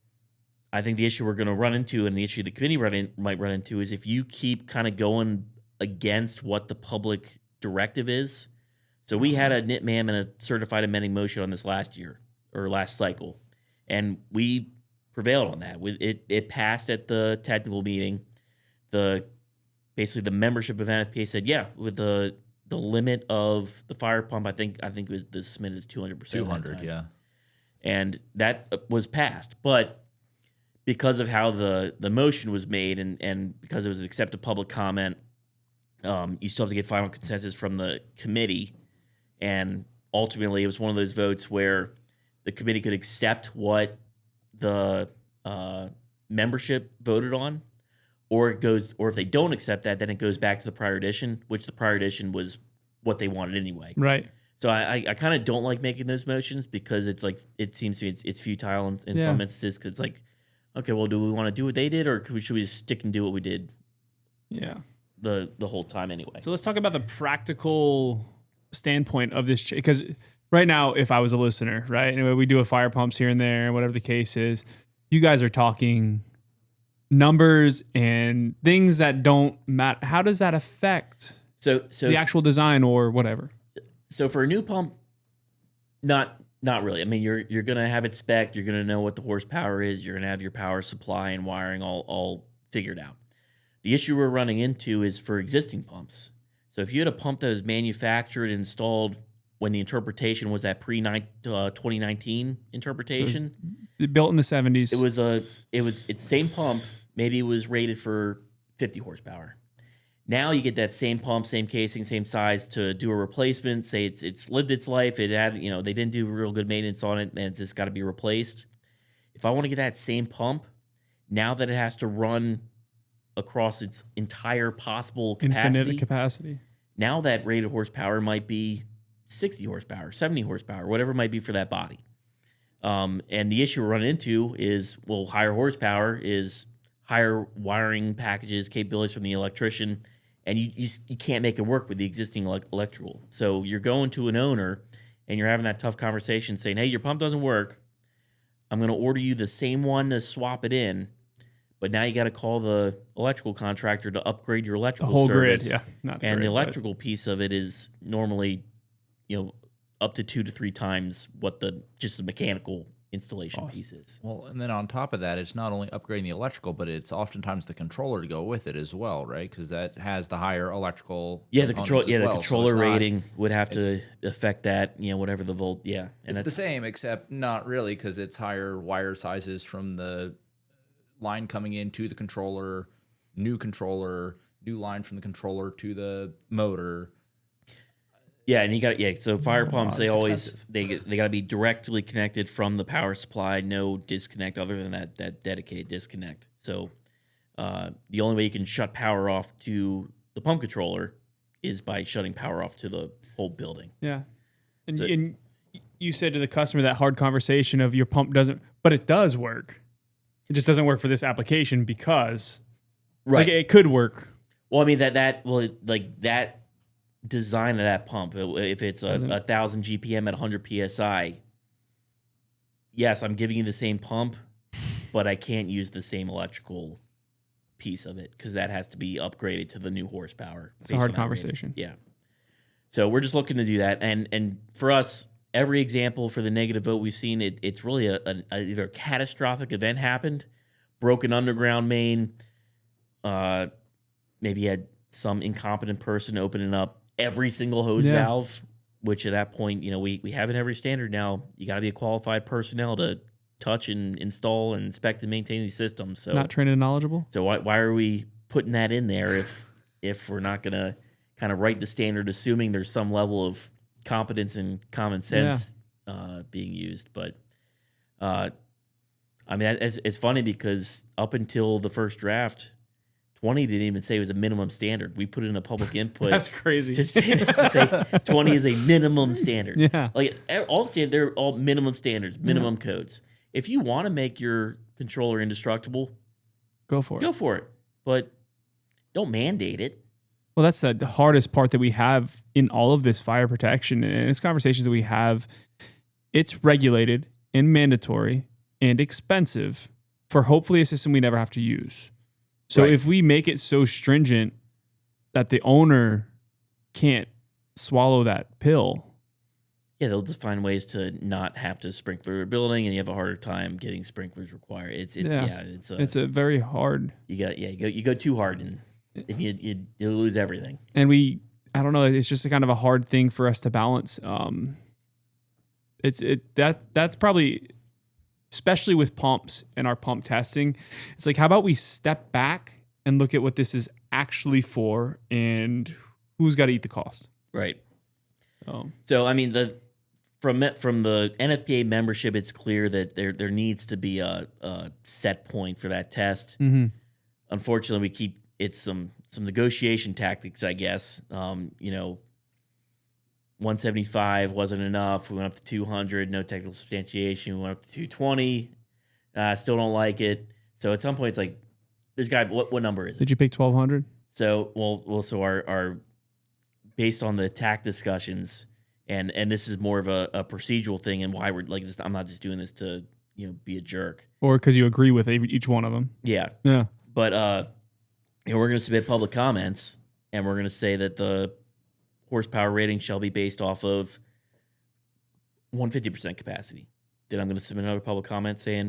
I think the issue we're going to run into, and the issue the committee might run into, is if you keep kind of going against what the public directive is. So we had a NITMAM and a certified amending motion on this last cycle, and we prevailed on that. It passed at the technical meeting. Basically the membership of NFPA said, yeah, with the limit of the fire pump, I think it was the submitted as 200%. 200, yeah. And that was passed. But because of how the motion was made and because it was an accepted public comment, you still have to get final consensus from the committee. And ultimately, it was one of those votes where the committee could accept what the membership voted on, or if they don't accept that, then it goes back to the prior edition, which the prior edition was what they wanted anyway. Right. So I kind of don't like making those motions because it's like it seems to me it's futile in some instances because it's like, okay, well, do we want to do what they did, or should we just stick and do what we did? Yeah. The whole time anyway. So let's talk about the practical standpoint of this, because right now, if I was a listener, right, anyway, we do a fire pumps here and there, whatever the case is, you guys are talking numbers and things that don't matter. How does that affect so the actual design or whatever? So for a new pump, not really. I mean, you're gonna have it spec'd. You're gonna know what the horsepower is. You're gonna have your power supply and wiring all figured out. The issue we're running into is for existing pumps. So if you had a pump that was manufactured and installed when the interpretation was that pre-2019 interpretation, So built in the 70s. It's same pump. Maybe it was rated for 50 horsepower. Now you get that same pump, same casing, same size to do a replacement. Say it's lived its life. It had, they didn't do real good maintenance on it, and it's just got to be replaced. If I want to get that same pump, now that it has to run across its entire possible capacity, infinite capacity. Now that rated horsepower might be 60 horsepower, 70 horsepower, whatever it might be for that body. And the issue we're running into is, well, higher horsepower is higher wiring packages, capabilities from the electrician, and you can't make it work with the existing electrical. So you're going to an owner and you're having that tough conversation saying, hey, your pump doesn't work. I'm going to order you the same one to swap it in. But now you got to call the electrical contractor to upgrade your electrical whole service. grid, yeah. Not the And grid, the electrical piece of it is normally, up to 2 to 3 times what just the mechanical installation pieces. Well, and then on top of that, it's not only upgrading the electrical, but it's oftentimes the controller to go with it as well, right? Because that has the higher electrical. Yeah, the control. components as Yeah, the well. So controller it's not- rating would have to affect that. Whatever the volt. Yeah, and It's the same, except not really, because it's higher wire sizes from the line coming in to the controller, new line from the controller to the motor. Yeah, and you got So fire pumps, they It's always they got to be directly connected from the power supply. No disconnect other than that dedicated disconnect. So the only way you can shut power off to the pump controller is by shutting power off to the whole building. Yeah. And, So- and you said to the customer that hard conversation of your pump doesn't, but it does work. It just doesn't work for this application because Right. like, it could work. Well, I mean that design of that pump, if it's a 1,000 GPM at 100 PSI, yes, I'm giving you the same pump, but I can't use the same electrical piece of it because that has to be upgraded to the new horsepower. It's a based hard on that rating. conversation. Yeah. So we're just looking to do that, and for us, every example for the negative vote we've seen, it's really either a catastrophic event happened, broken underground main, maybe you had some incompetent person opening up every single hose valve, which at that point, we have in every standard now. You got to be a qualified personnel to touch and install and inspect and maintain these systems. So Not trained and knowledgeable. So why are we putting that in there if we're not going to kind of write the standard, assuming there's some level of competence and common sense being used? But I mean, it's funny because up until the first draft, 20 didn't even say it was a minimum standard. We put in a public input. That's crazy. to say 20 is a minimum standard. Yeah. Like they're all minimum standards, minimum codes. If you want to make your controller indestructible, Go for it. go for it. But don't mandate it. Well, that's the hardest part that we have in all of this fire protection and it's conversations that we have. It's regulated and mandatory and expensive for hopefully a system we never have to use. So Right. if we make it so stringent that the owner can't swallow that pill, Yeah, they'll just find ways to not have to sprinkler their building, and you have a harder time getting sprinklers required. It's a very hard. You go too hard, and you lose everything. And I don't know, it's just a kind of a hard thing for us to balance. That's probably, especially with pumps and our pump testing, it's like, how about we step back and look at what this is actually for and who's got to eat the cost. Right. So I mean, from the NFPA membership, it's clear that there needs to be a set point for that test. Mm-hmm. Unfortunately, we keep some negotiation tactics, I guess. 175 wasn't enough. We went up to 200, no technical substantiation. We went up to 220. Still don't like it. So at some point, it's like, this guy, what number is it? Did you pick 1,200? So so our based on the TAC discussions, and this is more of a procedural thing, and why we're like this. I'm not just doing this to be a jerk. Or because you agree with each one of them. Yeah, Yeah. but we're going to submit public comments, and we're going to say that the horsepower rating shall be based off of 150% capacity. Then I'm going to submit another public comment saying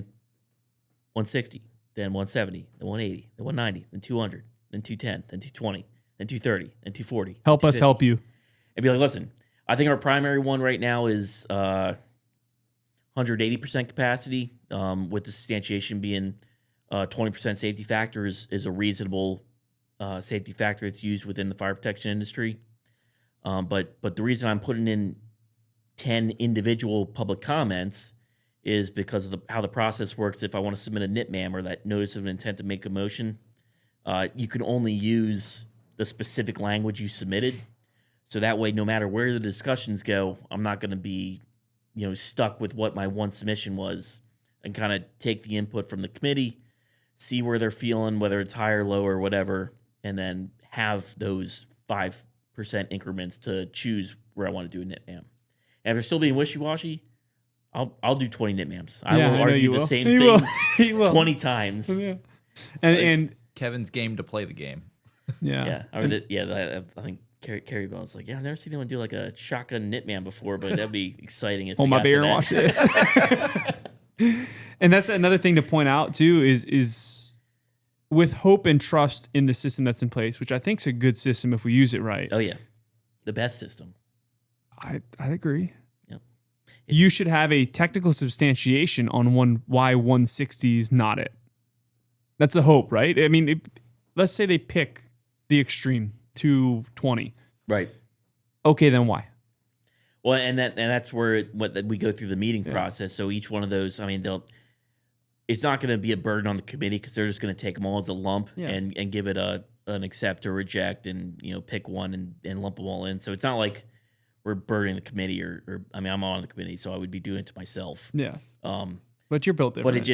160, then 170, then 180, then 190, then 200, then 210, then 220, then 230, then 240. Help us 250. help you. And be like, listen, I think our primary one right now is 180% capacity, with the substantiation being 20% safety factor is a reasonable safety factor that's used within the fire protection industry. But the reason I'm putting in 10 individual public comments is because of how the process works. If I want to submit a NITMAM or that notice of intent to make a motion, you can only use the specific language you submitted. So that way, no matter where the discussions go, I'm not going to be, stuck with what my one submission was, and kind of take the input from the committee, see where they're feeling, whether it's high or low or whatever, and then have those 5% increments to choose where I want to do a NITMAM. And if they're still being wishy-washy, I'll do 20 NITMAMs. I will argue the same thing 20 times. Yeah. And Kevin's game to play the game. yeah. I think Carrie Bell was like, I've never seen anyone do like a shotgun NITMAM before, but that'd be exciting if Hold my got beer to and that. watch this. And that's another thing to point out too is with hope and trust in the system that's in place, which I think is a good system if we use it right. Oh yeah, the best system. I agree. Yep. You should have a technical substantiation on why 160 is not it. That's the hope, right? I mean, let's say they pick the extreme 220. Right. Okay, then why? Well, and that's where we go through the meeting process. So each one of those, I mean, it's not going to be a burden on the committee because they're just going to take them all as a lump and give it an accept or reject, and pick one and lump them all in. So it's not like we're burdening the committee or I mean, I'm on the committee, so I would be doing it to myself. Yeah. But you're built different. But it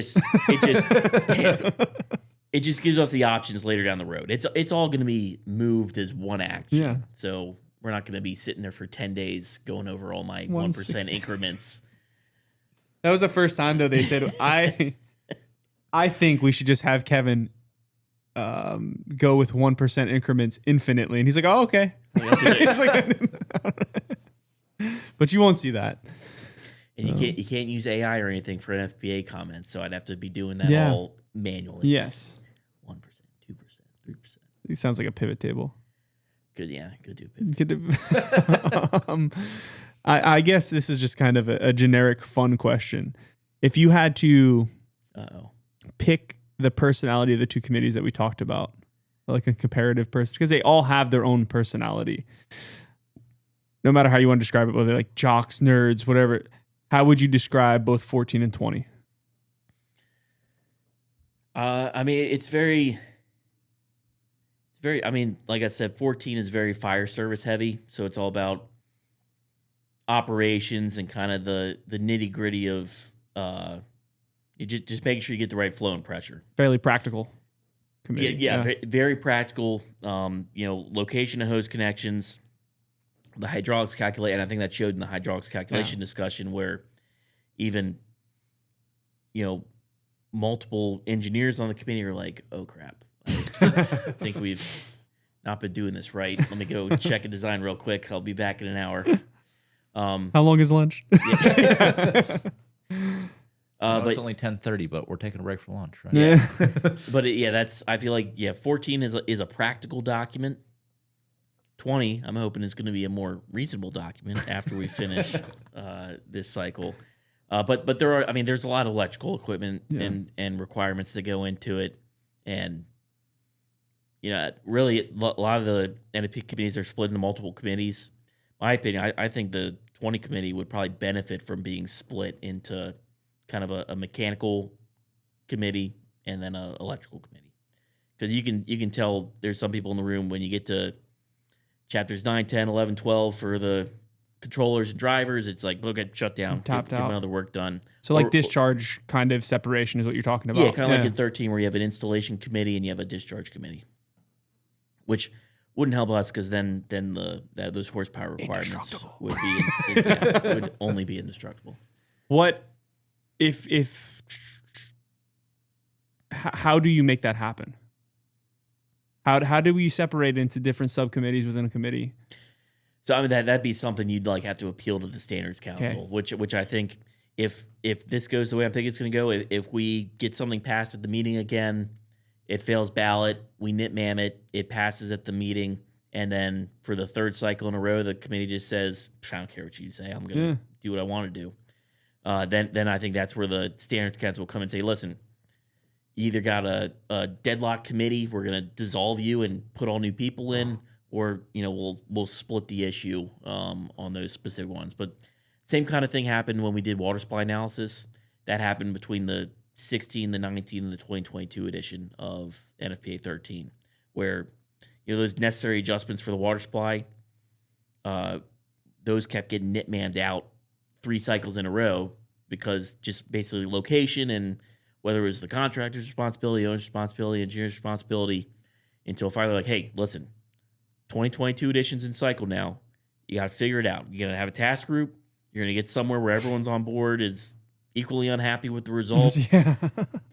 just gives us the options later down the road. It's all going to be moved as one action. Yeah. So we're not going to be sitting there for 10 days going over all my 1% 160. increments. That was the first time though they said I think we should just have Kevin go with 1% increments infinitely, and he's like, oh okay. He's like, but you won't see that. And you can't use AI or anything for NFPA comments, so I'd have to be doing that all manually. Yes. 1%, 2%, 3%. It sounds like a pivot table. Good, yeah, good do pivot. I guess this is just kind of a generic fun question. If you had to pick the personality of the two committees that we talked about, like a comparative person, because they all have their own personality. No matter how you want to describe it, whether they're like jocks, nerds, whatever, how would you describe both 14 and 20? I mean, it's very, I mean, like I said, 14 is very fire service heavy. So it's all about operations and kind of the nitty gritty of you just making sure you get the right flow and pressure. Fairly practical committee. Yeah. Very practical. Location of hose connections, the hydraulics calculate, and I think that showed in the hydraulics calculation discussion where even, multiple engineers on the committee are like, oh crap, I think we've not been doing this right. Let me go check a design real quick. I'll be back in an hour. How long is lunch? But it's only 10:30, but we're taking a break for lunch, right? Yeah. But I feel like 14 is a practical document. 20, I'm hoping is going to be a more reasonable document after we finish this cycle. But there's a lot of electrical equipment and requirements that go into it, and really a lot of the NFP committees are split into multiple committees. My opinion, I think the 20 committee would probably benefit from being split into kind of a mechanical committee and then an electrical committee, because you can tell there's some people in the room when you get to chapters 9, 10, 11, 12 for the controllers and drivers, it's like, look, get shut down, get my other work done. So like discharge kind of separation is what you're talking about. Yeah, kind of like in 13 where you have an installation committee and you have a discharge committee, which wouldn't help us because then those horsepower requirements would be would only be indestructible. What if how do you make that happen? How do we separate into different subcommittees within a committee? So I mean that'd be something you'd like have to appeal to the Standards Council, which I think if this goes the way I'm thinking it's going to go, if we get something passed at the meeting again, it fails ballot, we nitmam it, it passes at the meeting, and then for the third cycle in a row, the committee just says, I don't care what you say, I'm going to do what I want to do. Then I think that's where the Standards Council will come and say, listen, you either got a deadlock committee, we're going to dissolve you and put all new people in, or we'll split the issue on those specific ones. But same kind of thing happened when we did water supply analysis. That happened between the 16, the 19, and the 2022 edition of NFPA 13, where those necessary adjustments for the water supply, those kept getting nitmammed out 3 cycles in a row because just basically location and whether it was the contractor's responsibility, owner's responsibility, engineer's responsibility, until finally like, hey, listen, 2022 edition's in cycle now. You got to figure it out. You're going to have a task group. You're going to get somewhere where everyone's on board, is equally unhappy with the result.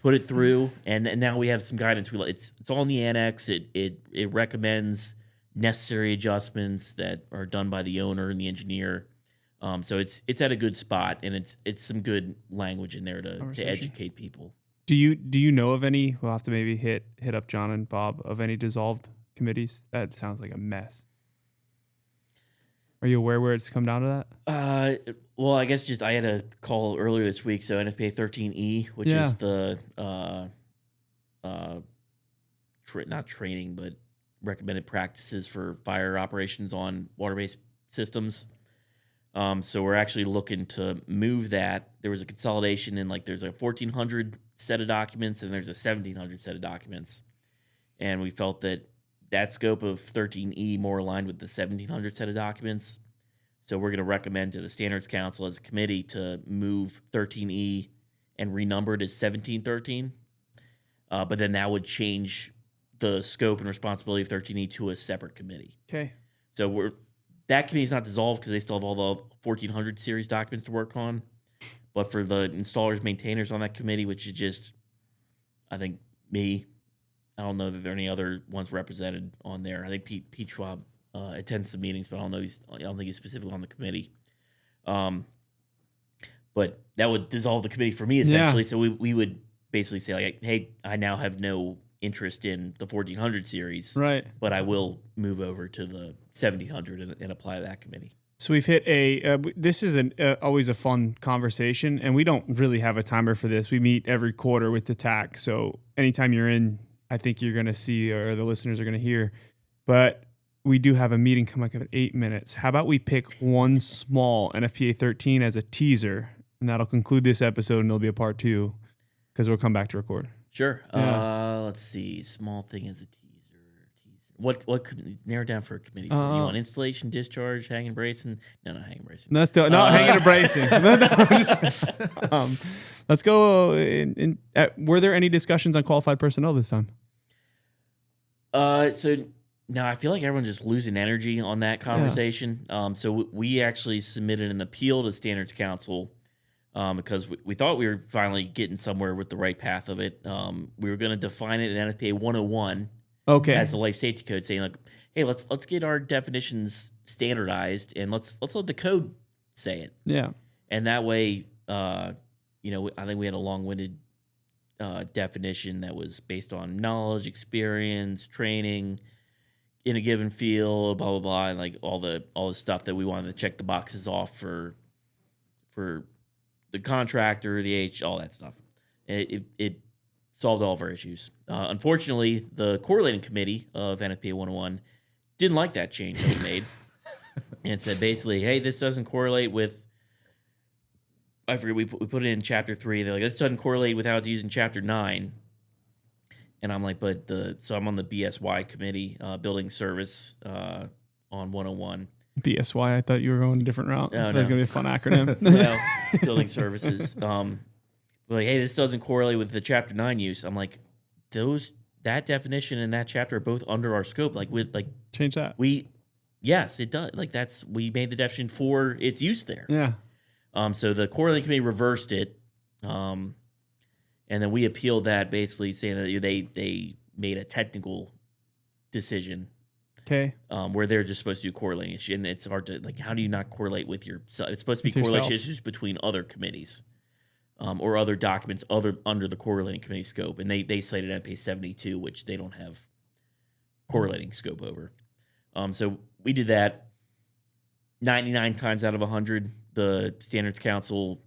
Put it through, and now we have some guidance. It's all in the annex. It recommends necessary adjustments that are done by the owner and the engineer. So it's at a good spot, and it's some good language in there to Conversation. educate people. Do you know of any? We'll have to maybe hit up John and Bob of any dissolved committees. That sounds like a mess. Are you aware where it's come down to that? Well, I guess I had a call earlier this week. So NFPA 13E, which is the not training, but recommended practices for fire operations on water-based systems. So we're actually looking to move that. There was a consolidation in there's a 1,400 set of documents and there's a 1,700 set of documents. And we felt that scope of 13E more aligned with the 1,700 set of documents. So we're going to recommend to the Standards Council as a committee to move 13E and renumber it as 1713. But then that would change the scope and responsibility of 13E to a separate committee. Okay. So that committee is not dissolved because they still have all the 1,400 series documents to work on. But for the installers, maintainers on that committee, which is just, I think, me, I don't know that there are any other ones represented on there. I think Pete Schwab attends some meetings, but I don't think he's specifically on the committee. But that would dissolve the committee for me, essentially. Yeah. So we would basically say, hey, I now have no interest in the 1,400 series, right? But I will move over to the 1,700 and apply to that committee. So we've hit this is always a fun conversation, and we don't really have a timer for this. We meet every quarter with the TAC, so anytime you're in, I think you're going to see, or the listeners are going to hear, but we do have a meeting coming up in 8 minutes. How about we pick one small NFPA 13 as a teaser, and that'll conclude this episode, and there'll be a part 2 because we'll come back to record. Sure. Yeah. Let's see. Small thing as a teaser. What could narrow down for a committee? You want installation, discharge, hanging bracing? No, not hanging bracing. That's still no hanging and bracing. Let's go. Were there any discussions on qualified personnel this time? So no, I feel like everyone's just losing energy on that conversation. Yeah. So we actually submitted an appeal to Standards Council. Because we thought we were finally getting somewhere with the right path of it. We were going to define it in NFPA 101 as the life safety code, saying hey, let's get our definitions standardized and let's let the code say it. Yeah. And that way, I think we had a long-winded definition that was based on knowledge, experience, training in a given field, blah blah blah, and all the stuff that we wanted to check the boxes off for the contractor, the all that stuff. It solved all of our issues. Unfortunately, the correlating committee of NFPA 101 didn't like that change that we made and said basically, hey, this doesn't correlate with, I forget, we put it in Chapter 3. They're like, this doesn't correlate with how it's used in Chapter 9. And I'm like, so I'm on the BSY committee, Building Service on 101. BSY, I thought you were going a different route. No, that was going to be a fun acronym. No, building services. Hey, this doesn't correlate with the Chapter 9 use. I'm like, that definition and that chapter are both under our scope. Change that. Yes, it does. We made the definition for its use there. Yeah. So the correlating committee reversed it, and then we appealed that, basically saying that they made a technical decision. Okay. Where they're just supposed to do correlating issues, and it's hard to how do you not correlate with yourself? It's supposed to be correlation issues between other committees, or other documents under the correlating committee scope, and they cited NFPA 72, which they don't have correlating scope over. So we did that. 99 times out of 100, the Standards Council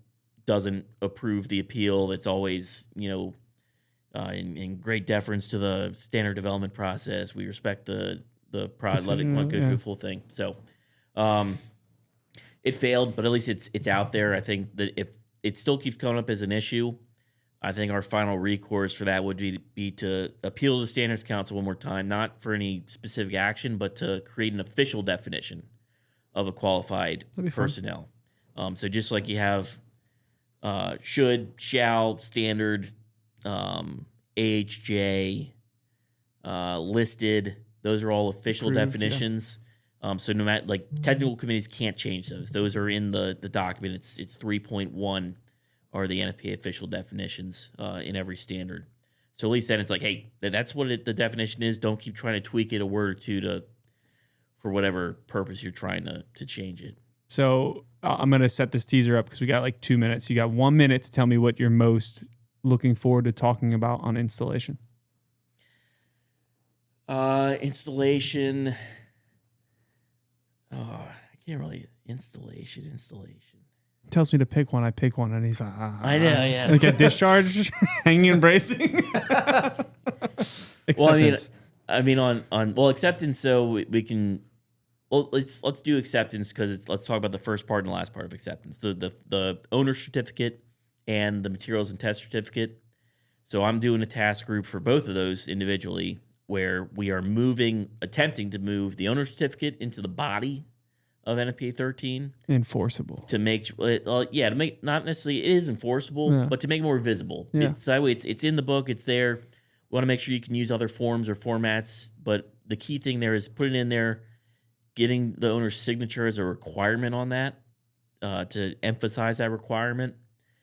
doesn't approve the appeal. It's always in great deference to the standard development process. We respect the product, let it go through the full thing. So it failed, but at least it's out there. I think that if it still keeps coming up as an issue, I think our final recourse for that would be to appeal to the Standards Council one more time, not for any specific action, but to create an official definition of a qualified personnel. So just like you have should, shall, standard, AHJ, listed, those are all official definitions. Yeah. So no matter, technical committees can't change those. Those are in the document. It's 3.1 are the NFPA official definitions in every standard. So at least then it's hey, that's what the definition is. Don't keep trying to tweak it a word or two for whatever purpose you're trying to change it. So I'm going to set this teaser up because we got like 2 minutes. You got 1 minute to tell me what you're most looking forward to talking about on installation. Installation. Oh, I can't really. Installation. He tells me to pick one. I pick one, and he's like, I know, yeah. Like a discharge, hanging and bracing. Acceptance. Well, I mean, on acceptance. So we can. Well, let's do acceptance because let's talk about the first part and the last part of acceptance. The owner certificate and the materials and test certificate. So I'm doing a task group for both of those individually, where we are attempting to move the owner certificate into the body of NFPA 13. Enforceable. To make to make, not necessarily it is enforceable, but to make it more visible. Yeah. It's in the book, it's there. We want to make sure you can use other forms or formats, but the key thing there is putting in there, getting the owner's signature as a requirement on that, to emphasize that requirement.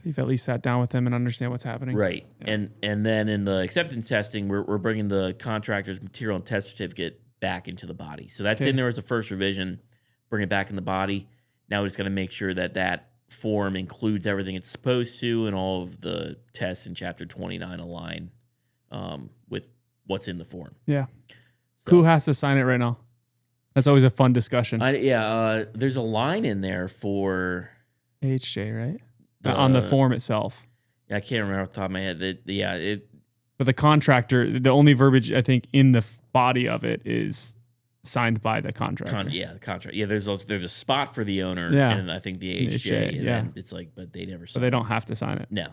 You've at least sat down with them and understand what's happening. Right. Yeah. And then in the acceptance testing, we're bringing the contractor's material and test certificate back into the body. So that's in there as a first revision. Bring it back in the body. Now we just got to make sure that form includes everything it's supposed to, and all of the tests in Chapter 29 align with what's in the form. Yeah. So, who has to sign it right now? That's always a fun discussion. there's a line in there for HJ, right? On the form itself. Yeah, I can't remember off the top of my head. But the contractor, the only verbiage I think in the body of it is signed by the contractor. The contract. Yeah, there's a spot for the owner, Yeah. and I think the HJ, and yeah. then it's like, but they never sign. But they don't have to sign it. No.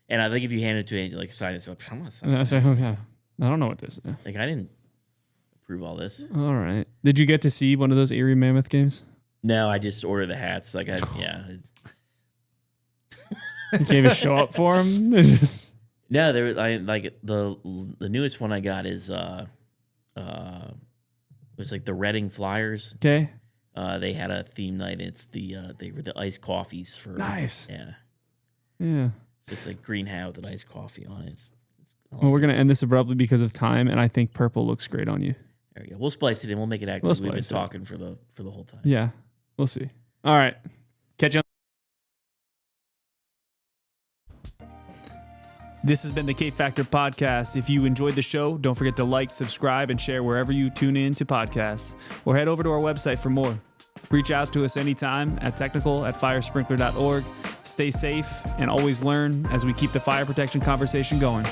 And I think if you hand it to AJ, like, sign it, it's like, I'm not signing And I it. say, okay, I don't know what this is. Like, I didn't approve all this. All right. Did you get to see one of those Erie Mammoth games? No, I just ordered the hats. Like, yeah. You can't even show up for them? They're just... No, the newest one I got is it was like the Reading Flyers. Okay. They had a theme night. It's they were the iced coffees for Nice. Yeah. Yeah. So it's like green hat with an iced coffee on it. Well, we're going to end this abruptly because of time, and I think purple looks great on you. There we go. We'll splice it in. We'll make it act We'll like we've been splice it. talking for the whole time. Yeah. We'll see. All right. Catch you on. This has been the K Factor Podcast. If you enjoyed the show, don't forget to like, subscribe, and share wherever you tune in to podcasts. Or head over to our website for more. Reach out to us anytime at technical@firesprinkler.org. Stay safe and always learn as we keep the fire protection conversation going.